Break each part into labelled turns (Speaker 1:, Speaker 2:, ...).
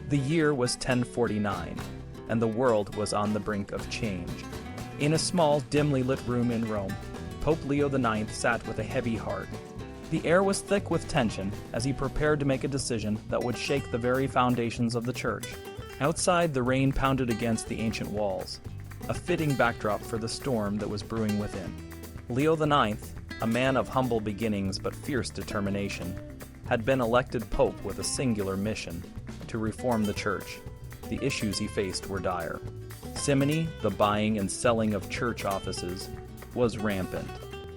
Speaker 1: The year was 1049, and the world was on the brink of change. In a small, dimly lit room in Rome, Pope Leo IX sat with a heavy heart. The air was thick with tension as he prepared to make a decision that would shake the very foundations of the church. Outside, the rain pounded against the ancient walls, a fitting backdrop for the storm that was brewing within. Leo IX, a man of humble beginnings but fierce determination, had been elected pope with a singular mission: to reform the church. The issues he faced were dire. Simony, the buying and selling of church offices, was rampant.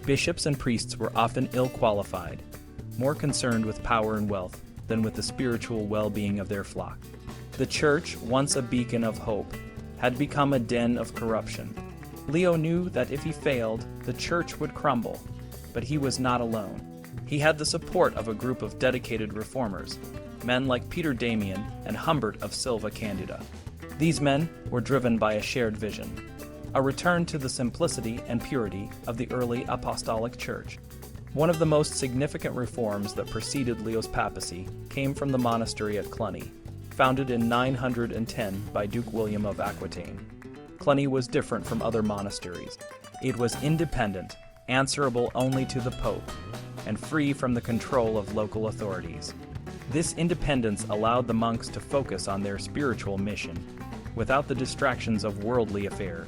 Speaker 1: Bishops and priests were often ill-qualified, more concerned with power and wealth than with the spiritual well-being of their flock. The church, once a beacon of hope, had become a den of corruption. Leo knew that if he failed, the church would crumble, but he was not alone. He had the support of a group of dedicated reformers, men like Peter Damian and Humbert of Silva, Candida. These men were driven by a shared vision: a return to the simplicity and purity of the early apostolic church. One of the most significant reforms that preceded Leo's papacy came from the monastery at Cluny, founded in 910 by Duke William of Aquitaine. Cluny was different from other monasteries. It was independent, answerable only to the Pope, and free from the control of local authorities. This independence allowed the monks to focus on their spiritual mission, without the distractions of worldly affairs.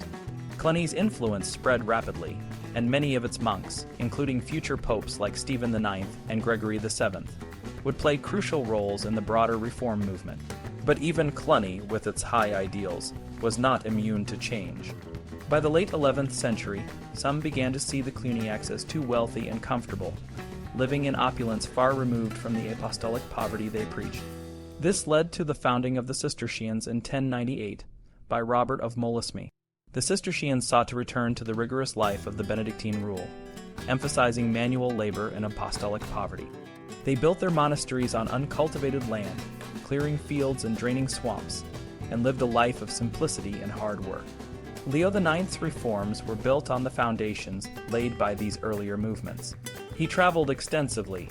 Speaker 1: Cluny's influence spread rapidly, and many of its monks, including future popes like Stephen IX and Gregory VII, would play crucial roles in the broader reform movement. But even Cluny, with its high ideals, was not immune to change. By the late 11th century, some began to see the Cluniacs as too wealthy and comfortable, living in opulence far removed from the apostolic poverty they preached. This led to the founding of the Cistercians in 1098 by Robert of Molisme. The Cistercians sought to return to the rigorous life of the Benedictine rule, emphasizing manual labor and apostolic poverty. They built their monasteries on uncultivated land, clearing fields and draining swamps, and lived a life of simplicity and hard work. Leo IX's reforms were built on the foundations laid by these earlier movements. He traveled extensively,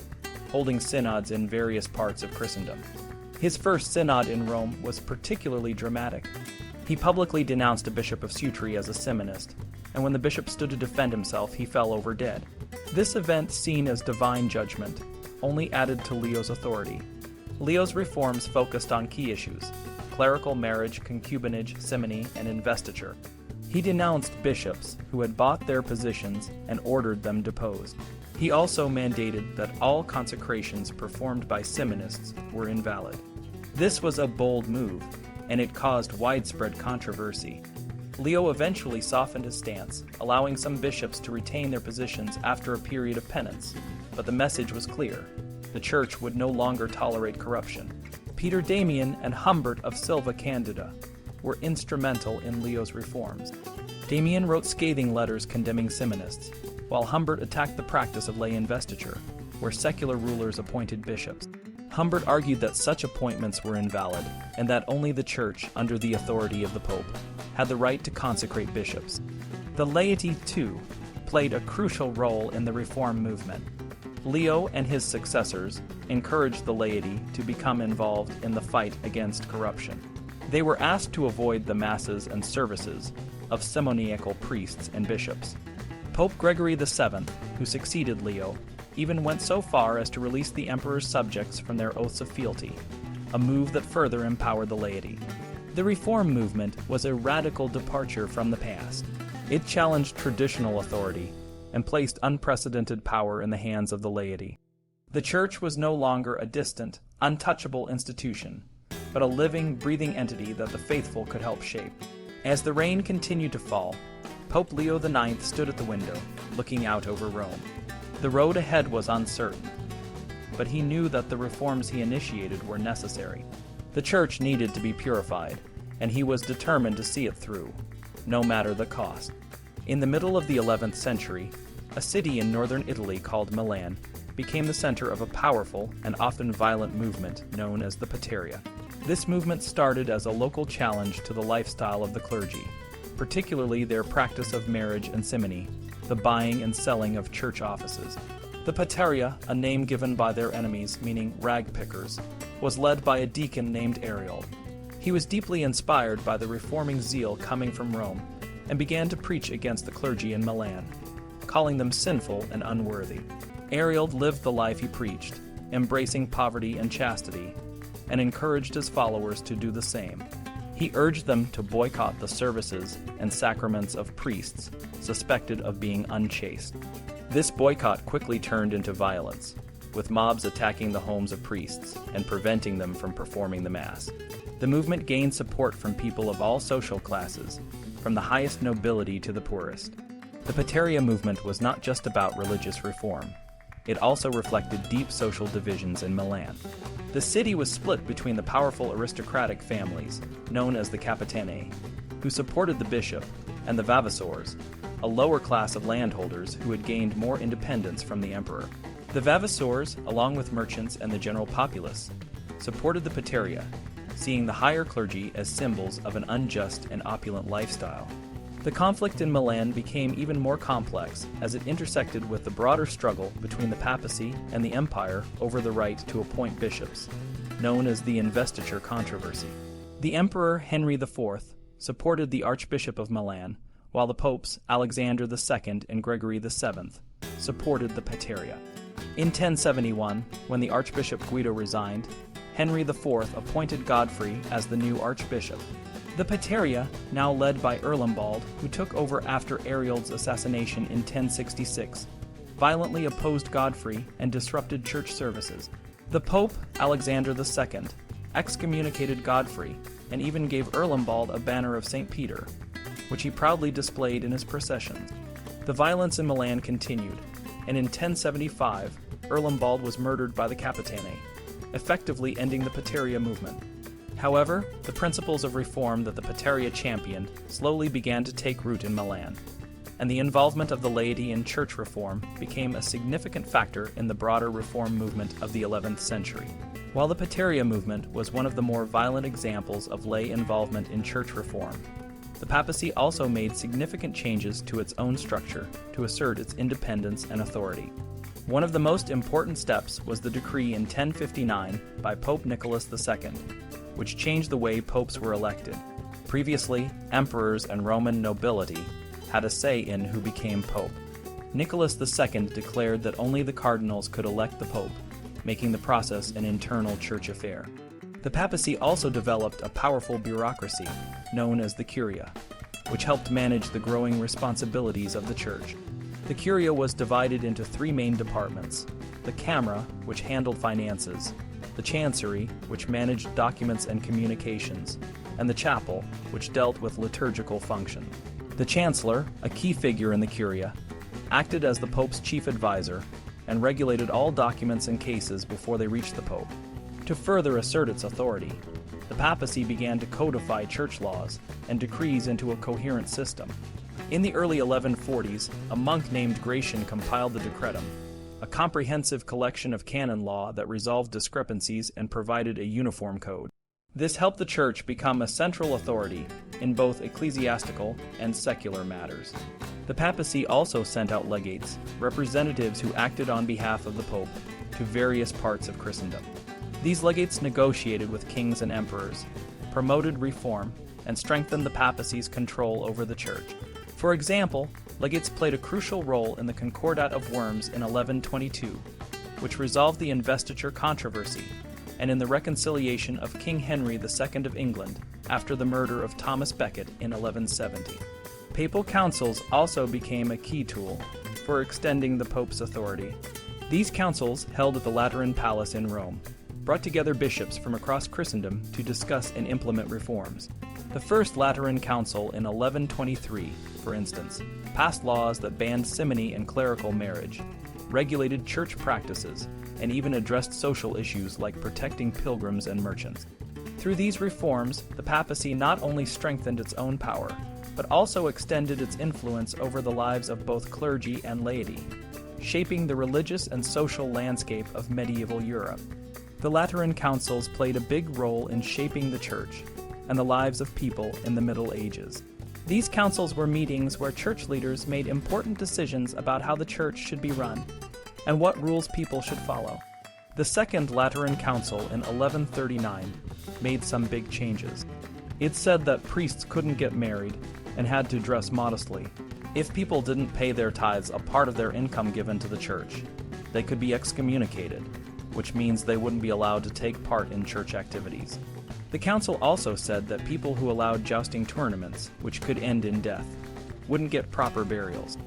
Speaker 1: holding synods in various parts of Christendom. His first synod in Rome was particularly dramatic. He publicly denounced a bishop of Sutri as a Simonist, and when the bishop stood to defend himself, he fell over dead. This event, seen as divine judgment, only added to Leo's authority. Leo's reforms focused on key issues: clerical marriage, concubinage, simony, and investiture. He denounced bishops who had bought their positions and ordered them deposed. He also mandated that all consecrations performed by simonists were invalid. This was a bold move, and it caused widespread controversy. Leo eventually softened his stance, allowing some bishops to retain their positions after a period of penance, but the message was clear: the church would no longer tolerate corruption. Peter Damian and Humbert of Silva, Candida, were instrumental in Leo's reforms. Damian wrote scathing letters condemning simonists, while Humbert attacked the practice of lay investiture, where secular rulers appointed bishops. Humbert argued that such appointments were invalid, and that only the church, under the authority of the Pope, had the right to consecrate bishops. The laity, too, played a crucial role in the reform movement. Leo and his successors encouraged the laity to become involved in the fight against corruption. They were asked to avoid the masses and services of simoniacal priests and bishops. Pope Gregory VII, who succeeded Leo, even went so far as to release the emperor's subjects from their oaths of fealty, a move that further empowered the laity. The reform movement was a radical departure from the past. It challenged traditional authority and placed unprecedented power in the hands of the laity. The church was no longer a distant, untouchable institution, but a living, breathing entity that the faithful could help shape. As the rain continued to fall, Pope Leo IX stood at the window, looking out over Rome. The road ahead was uncertain, but he knew that the reforms he initiated were necessary. The church needed to be purified, and he was determined to see it through, no matter the cost. In the middle of the 11th century, a city in northern Italy called Milan became the center of a powerful and often violent movement known as the Pateria. This movement started as a local challenge to the lifestyle of the clergy, particularly their practice of marriage and simony, the buying and selling of church offices. The Pateria, a name given by their enemies meaning rag pickers, was led by a deacon named Ariel. He was deeply inspired by the reforming zeal coming from Rome and began to preach against the clergy in Milan, calling them sinful and unworthy. Ariel lived the life he preached, embracing poverty and chastity, and encouraged his followers to do the same. He urged them to boycott the services and sacraments of priests suspected of being unchaste. This boycott quickly turned into violence, with mobs attacking the homes of priests and preventing them from performing the Mass. The movement gained support from people of all social classes, from the highest nobility to the poorest. The Pateria movement was not just about religious reform. It also reflected deep social divisions in Milan. The city was split between the powerful aristocratic families, known as the Capitani, who supported the bishop, and the Vavasors, a lower class of landholders who had gained more independence from the emperor. The Vavasors, along with merchants and the general populace, supported the Pateria, seeing the higher clergy as symbols of an unjust and opulent lifestyle. The conflict in Milan became even more complex as it intersected with the broader struggle between the papacy and the empire over the right to appoint bishops, known as the investiture controversy. The emperor Henry IV supported the Archbishop of Milan, while the popes Alexander II and Gregory VII supported the Pateria. In 1071, when the Archbishop Guido resigned, Henry IV appointed Godfrey as the new archbishop. The Pateria, now led by Erlembald, who took over after Ariel's assassination in 1066, violently opposed Godfrey and disrupted church services. The Pope, Alexander II, excommunicated Godfrey and even gave Erlembald a banner of St. Peter, which he proudly displayed in his processions. The violence in Milan continued, and in 1075, Erlembald was murdered by the Capitani, effectively ending the Pateria movement. However, the principles of reform that the Pateria championed slowly began to take root in Milan, and the involvement of the laity in church reform became a significant factor in the broader reform movement of the 11th century. While the Pateria movement was one of the more violent examples of lay involvement in church reform, the papacy also made significant changes to its own structure to assert its independence and authority. One of the most important steps was the decree in 1059 by Pope Nicholas II, which changed the way popes were elected. Previously, emperors and Roman nobility had a say in who became pope. Nicholas II declared that only the cardinals could elect the pope, making the process an internal church affair. The papacy also developed a powerful bureaucracy, known as the Curia, which helped manage the growing responsibilities of the church. The Curia was divided into three main departments: the Camera, which handled finances, the Chancery, which managed documents and communications, and the Chapel, which dealt with liturgical function. The Chancellor, a key figure in the Curia, acted as the Pope's chief advisor and regulated all documents and cases before they reached the Pope. To further assert its authority, the papacy began to codify church laws and decrees into a coherent system. In the early 1140s, a monk named Gratian compiled the Decretum, a comprehensive collection of canon law that resolved discrepancies and provided a uniform code. This helped the church become a central authority in both ecclesiastical and secular matters. The papacy also sent out legates, representatives who acted on behalf of the Pope, to various parts of Christendom. These legates negotiated with kings and emperors, promoted reform, and strengthened the papacy's control over the church. For example, legates played a crucial role in the Concordat of Worms in 1122, which resolved the investiture controversy, and in the reconciliation of King Henry II of England after the murder of Thomas Becket in 1170. Papal councils also became a key tool for extending the Pope's authority. These councils, held at the Lateran Palace in Rome, brought together bishops from across Christendom to discuss and implement reforms. The First Lateran Council in 1123, for instance, passed laws that banned simony and clerical marriage, regulated church practices, and even addressed social issues like protecting pilgrims and merchants. Through these reforms, the papacy not only strengthened its own power, but also extended its influence over the lives of both clergy and laity, shaping the religious and social landscape of medieval Europe. The Lateran councils played a big role in shaping the church and the lives of people in the Middle Ages. These councils were meetings where church leaders made important decisions about how the church should be run. and what rules people should follow. The Second Lateran Council in 1139 made some big changes. It said that priests couldn't get married and had to dress modestly. If people didn't pay their tithes, a part of their income given to the church, they could be excommunicated, which means they wouldn't be allowed to take part in church activities. The council also said that people who allowed jousting tournaments, which could end in death, wouldn't get proper burials.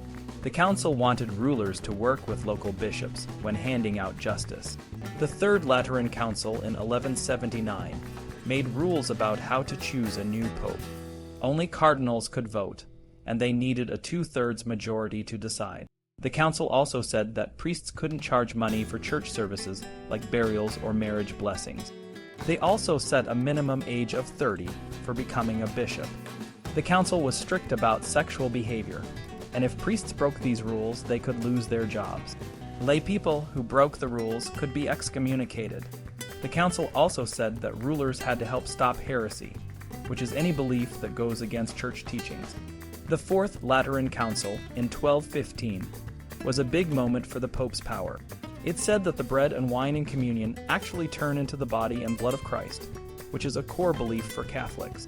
Speaker 1: The council wanted rulers to work with local bishops when handing out justice. The Third Lateran Council in 1179 made rules about how to choose a new pope. Only cardinals could vote, and they needed a 2/3 majority to decide. The council also said that priests couldn't charge money for church services like burials or marriage blessings. They also set a minimum age of 30 for becoming a bishop. The council was strict about sexual behavior, and if priests broke these rules, they could lose their jobs. Lay people who broke the rules could be excommunicated. The council also said that rulers had to help stop heresy, which is any belief that goes against church teachings. The Fourth Lateran Council in 1215 was a big moment for the Pope's power. It said that the bread and wine in communion actually turn into the body and blood of Christ, which is a core belief for Catholics.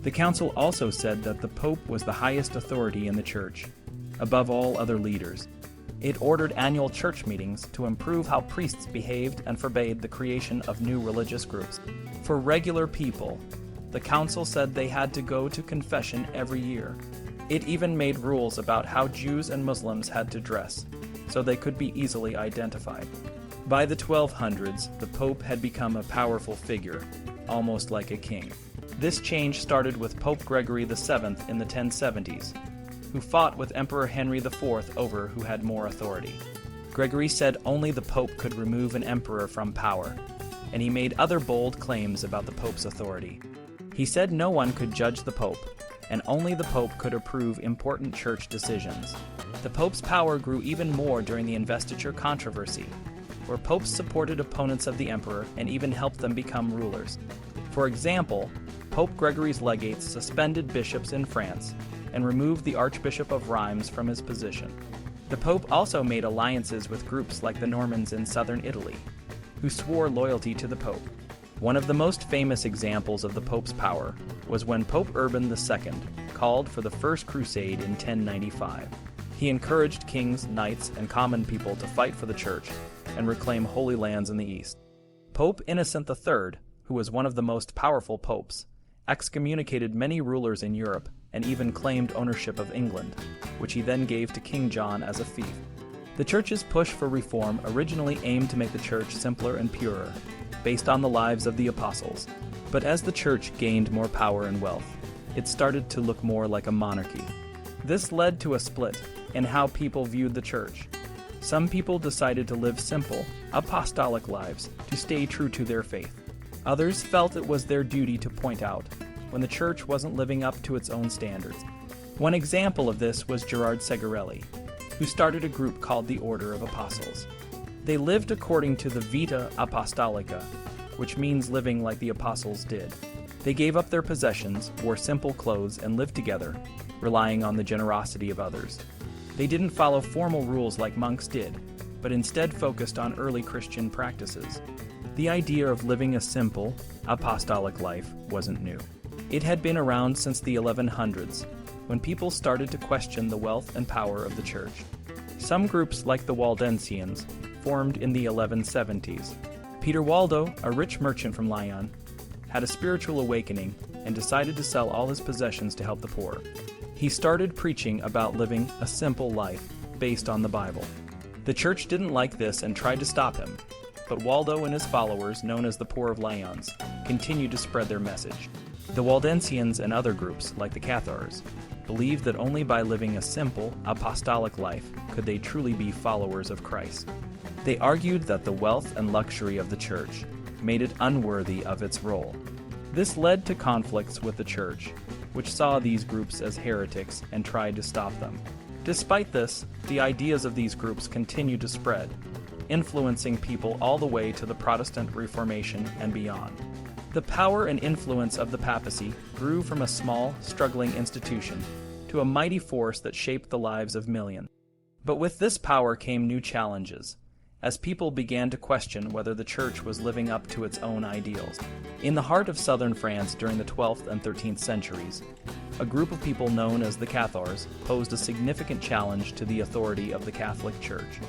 Speaker 1: The council also said that the Pope was the highest authority in the church, above all other leaders. It ordered annual church meetings to improve how priests behaved and forbade the creation of new religious groups. For regular people, the council said they had to go to confession every year. It even made rules about how Jews and Muslims had to dress, so they could be easily identified. By the 1200s, the Pope had become a powerful figure, almost like a king. This change started with Pope Gregory VII in the 1070s, who fought with Emperor Henry IV over who had more authority. Gregory said only the Pope could remove an emperor from power, and he made other bold claims about the Pope's authority. He said no one could judge the Pope, and only the Pope could approve important church decisions. The Pope's power grew even more during the investiture controversy, where popes supported opponents of the emperor and even helped them become rulers. For example, Pope Gregory's legates suspended bishops in France and removed the Archbishop of Reims from his position. The Pope also made alliances with groups like the Normans in southern Italy, who swore loyalty to the Pope. One of the most famous examples of the Pope's power was when Pope Urban II called for the First Crusade in 1095. He encouraged kings, knights, and common people to fight for the Church and reclaim holy lands in the East. Pope Innocent III, who was one of the most powerful popes, excommunicated many rulers in Europe and even claimed ownership of England, which he then gave to King John as a fief. The Church's push for reform originally aimed to make the Church simpler and purer, based on the lives of the apostles. But as the Church gained more power and wealth, it started to look more like a monarchy. This led to a split in how people viewed the Church. Some people decided to live simple, apostolic lives to stay true to their faith. Others felt it was their duty to point out when the Church wasn't living up to its own standards. One example of this was Gerard Segarelli, who started a group called the Order of Apostles. They lived according to the Vita Apostolica, which means living like the apostles did. They gave up their possessions, wore simple clothes, and lived together, relying on the generosity of others. They didn't follow formal rules like monks did, but instead focused on early Christian practices. The idea of living a simple, apostolic life wasn't new. It had been around since the 1100s, when people started to question the wealth and power of the Church. Some groups, like the Waldensians, formed in the 1170s. Peter Waldo, a rich merchant from Lyon, had a spiritual awakening and decided to sell all his possessions to help the poor. He started preaching about living a simple life based on the Bible. The Church didn't like this and tried to stop him, but Waldo and his followers, known as the Poor of Lyons, continued to spread their message. The Waldensians and other groups, like the Cathars, believed that only by living a simple, apostolic life could they truly be followers of Christ. They argued that the wealth and luxury of the Church made it unworthy of its role. This led to conflicts with the Church, which saw these groups as heretics and tried to stop them. Despite this, the ideas of these groups continued to spread, influencing people all the way to the Protestant Reformation and beyond. The power and influence of the papacy grew from a small, struggling institution to a mighty force that shaped the lives of millions. But with this power came new challenges. as people began to question whether the church was living up to its own ideals. In the heart of southern France during the 12th and 13th centuries, a group of people known as the Cathars posed a significant challenge to the authority of the Catholic Church.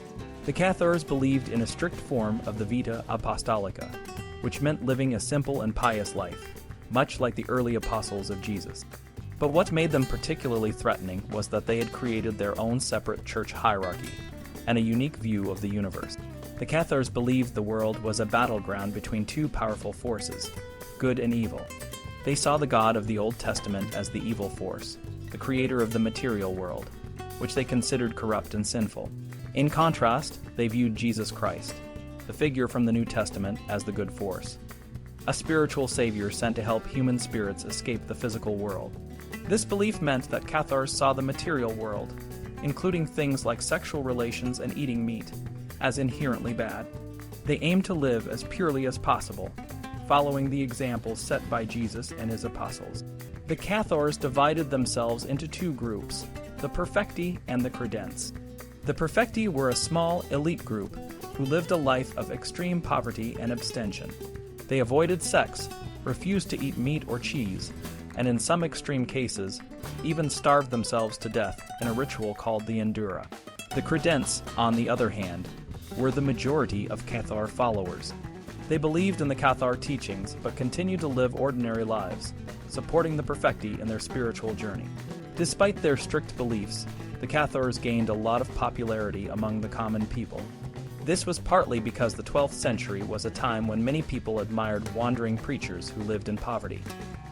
Speaker 1: The Cathars believed in a strict form of the Vita Apostolica, which meant living a simple and pious life, much like the early apostles of Jesus. But what made them particularly threatening was that they had created their own separate church hierarchy and a unique view of the universe. The Cathars believed the world was a battleground between two powerful forces, good and evil. They saw the God of the Old Testament as the evil force, the creator of the material world, which they considered corrupt and sinful. In contrast, they viewed Jesus Christ, the figure from the New Testament, as the good force, a spiritual savior sent to help human spirits escape the physical world. This belief meant that Cathars saw the material world, including things like sexual relations and eating meat, as inherently bad. They aimed to live as purely as possible, following the examples set by Jesus and his apostles. The Cathars divided themselves into two groups, the perfecti and the credents. The perfecti were a small, elite group who lived a life of extreme poverty and abstention. They avoided sex, refused to eat meat or cheese, and in some extreme cases, even starved themselves to death in a ritual called the Endura. The credents, on the other hand, were the majority of Cathar followers. They believed in the Cathar teachings but continued to live ordinary lives, supporting the perfecti in their spiritual journey. Despite their strict beliefs, the Cathars gained a lot of popularity among the common people. This was partly because the 12th century was a time when many people admired wandering preachers who lived in poverty.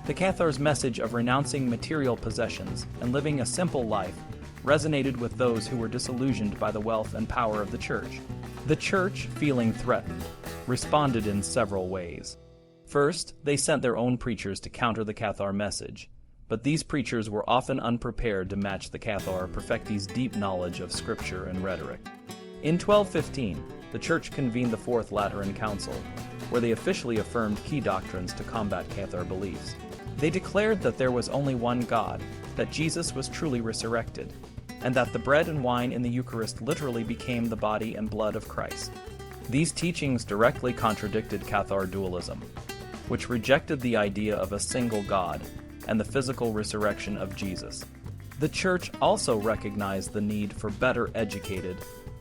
Speaker 1: The Cathars' message of renouncing material possessions and living a simple life resonated with those who were disillusioned by the wealth and power of the church. The church, feeling threatened, responded in several ways. First, they sent their own preachers to counter the Cathar message, but these preachers were often unprepared to match the Cathar perfecti's deep knowledge of scripture and rhetoric. In 1215, the Church convened the Fourth Lateran Council, where they officially affirmed key doctrines to combat Cathar beliefs. They declared that there was only one God, that Jesus was truly resurrected, and that the bread and wine in the Eucharist literally became the body and blood of Christ. These teachings directly contradicted Cathar dualism, which rejected the idea of a single God and the physical resurrection of Jesus. The Church also recognized the need for better educated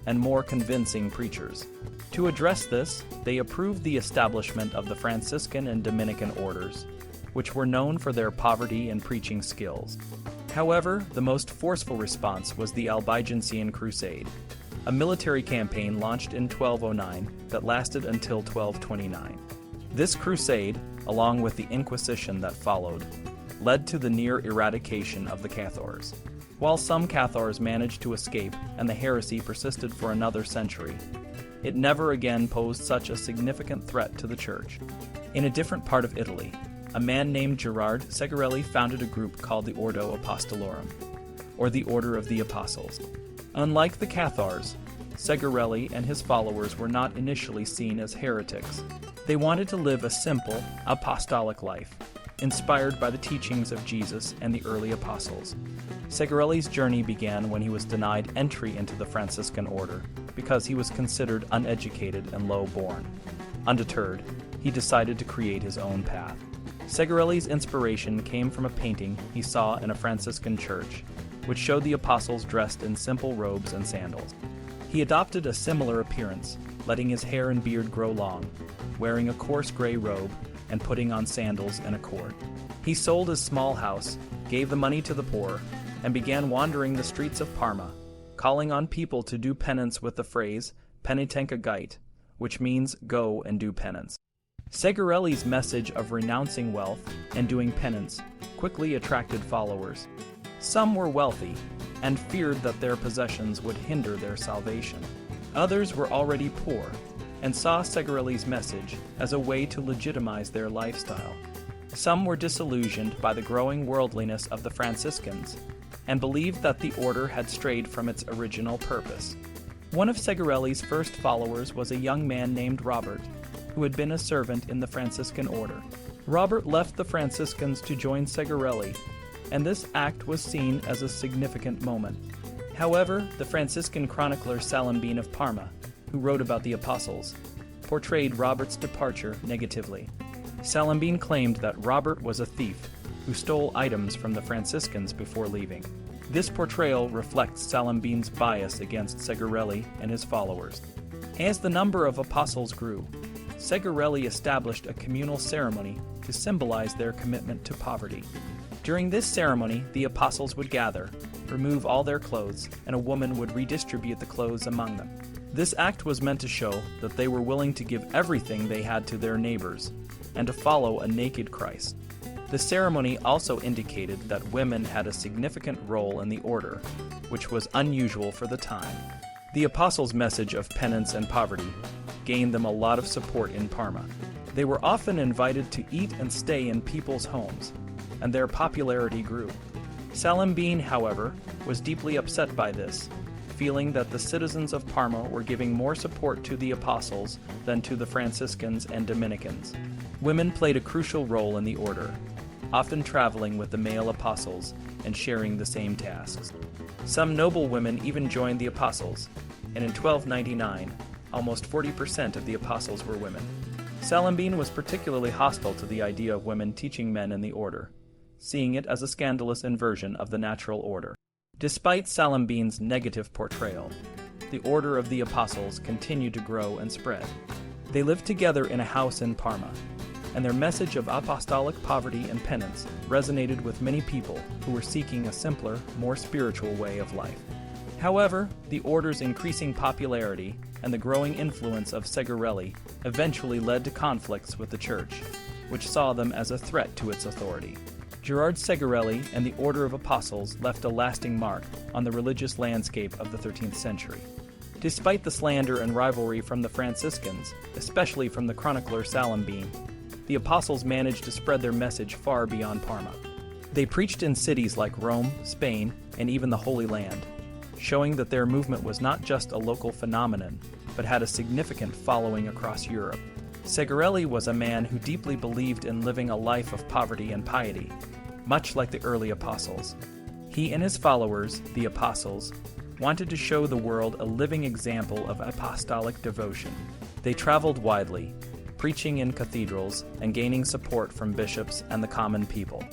Speaker 1: and more convincing preachers. To address this, they approved the establishment of the Franciscan and Dominican orders, which were known for their poverty and preaching skills. However, the most forceful response was the Albigensian Crusade, a military campaign launched in 1209 that lasted until 1229. This crusade, along with the Inquisition that followed, led to the near eradication of the Cathars. While some Cathars managed to escape and the heresy persisted for another century, it never again posed such a significant threat to the Church. In a different part of Italy, a man named Gerard Segarelli founded a group called the Ordo Apostolorum, or the Order of the Apostles. Unlike the Cathars, Segarelli and his followers were not initially seen as heretics. They wanted to live a simple, apostolic life, inspired by the teachings of Jesus and the early apostles. Segarelli's journey began when he was denied entry into the Franciscan order because he was considered uneducated and low-born. Undeterred, he decided to create his own path. Segarelli's inspiration came from a painting he saw in a Franciscan church, which showed the apostles dressed in simple robes and sandals. He adopted a similar appearance, letting his hair and beard grow long, wearing a coarse gray robe, and putting on sandals and a cord. He sold his small house, gave the money to the poor, and began wandering the streets of Parma, calling on people to do penance with the phrase penitentia gait, which means go and do penance. Segarelli's message of renouncing wealth and doing penance quickly attracted followers. Some were wealthy and feared that their possessions would hinder their salvation. Others were already poor and saw Segarelli's message as a way to legitimize their lifestyle. Some were disillusioned by the growing worldliness of the Franciscans and believed that the order had strayed from its original purpose. One of Segarelli's first followers was a young man named Robert, who had been a servant in the Franciscan order. Robert left the Franciscans to join Segarelli, and this act was seen as a significant moment. However, the Franciscan chronicler Salimbene of Parma, who wrote about the apostles, portrayed Robert's departure negatively. Salambin claimed that Robert was a thief who stole items from the Franciscans before leaving. This portrayal reflects Salambin's bias against Segarelli and his followers. As the number of apostles grew, Segarelli established a communal ceremony to symbolize their commitment to poverty. During this ceremony, the apostles would gather, remove all their clothes, and a woman would redistribute the clothes among them. This act was meant to show that they were willing to give everything they had to their neighbors and to follow a naked Christ. The ceremony also indicated that women had a significant role in the order, which was unusual for the time. The apostles' message of penance and poverty gained them a lot of support in Parma. They were often invited to eat and stay in people's homes, and their popularity grew. Salambin, however, was deeply upset by this, feeling that the citizens of Parma were giving more support to the apostles than to the Franciscans and Dominicans. Women played a crucial role in the order, often traveling with the male apostles and sharing the same tasks. Some noble women even joined the apostles, and in 1299, almost 40% of the apostles were women. Salambin was particularly hostile to the idea of women teaching men in the order, seeing it as a scandalous inversion of the natural order. Despite Salambin's negative portrayal, the order of the apostles continued to grow and spread. They lived together in a house in Parma, and their message of apostolic poverty and penance resonated with many people who were seeking a simpler, more spiritual way of life. However, the order's increasing popularity and the growing influence of Segarelli eventually led to conflicts with the Church, which saw them as a threat to its authority. Gerard Segarelli and the Order of Apostles left a lasting mark on the religious landscape of the 13th century. Despite the slander and rivalry from the Franciscans, especially from the chronicler Salambin, the apostles managed to spread their message far beyond Parma. They preached in cities like Rome, Spain, and even the Holy Land, showing that their movement was not just a local phenomenon, but had a significant following across Europe. Segarelli was a man who deeply believed in living a life of poverty and piety, much like the early apostles. He and his followers, the apostles, wanted to show the world a living example of apostolic devotion. They traveled widely, preaching in cathedrals and gaining support from bishops and the common people.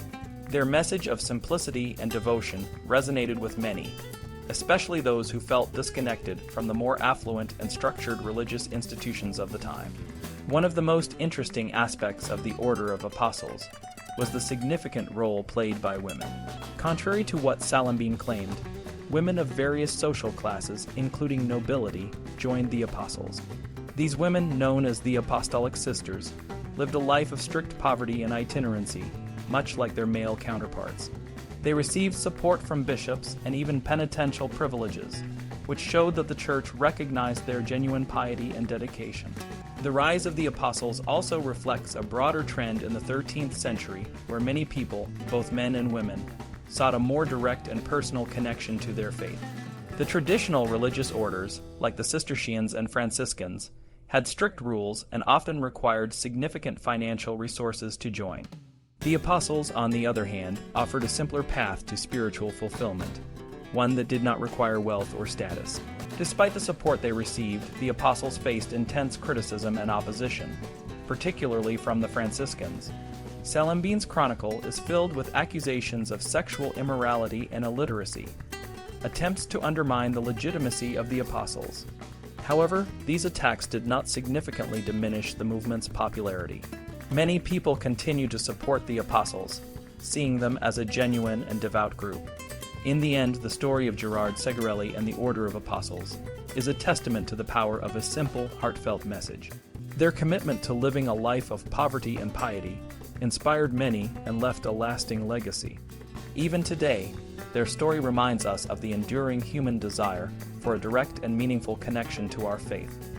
Speaker 1: Their message of simplicity and devotion resonated with many, especially those who felt disconnected from the more affluent and structured religious institutions of the time. One of the most interesting aspects of the Order of Apostles was the significant role played by women. Contrary to what Salambin claimed, women of various social classes, including nobility, joined the apostles. These women, known as the Apostolic Sisters, lived a life of strict poverty and itinerancy, much like their male counterparts. They received support from bishops and even penitential privileges, which showed that the Church recognized their genuine piety and dedication. The rise of the apostles also reflects a broader trend in the 13th century where many people, both men and women, sought a more direct and personal connection to their faith. The traditional religious orders, like the Cistercians and Franciscans, had strict rules and often required significant financial resources to join. The apostles, on the other hand, offered a simpler path to spiritual fulfillment, one that did not require wealth or status. Despite the support they received, the apostles faced intense criticism and opposition, particularly from the Franciscans. Salambin's chronicle is filled with accusations of sexual immorality and illiteracy, attempts to undermine the legitimacy of the apostles. However, these attacks did not significantly diminish the movement's popularity. Many people continue to support the apostles, seeing them as a genuine and devout group. In the end, the story of Gerard Segarelli and the Order of Apostles is a testament to the power of a simple, heartfelt message. Their commitment to living a life of poverty and piety inspired many and left a lasting legacy. Even today, their story reminds us of the enduring human desire for a direct and meaningful connection to our faith.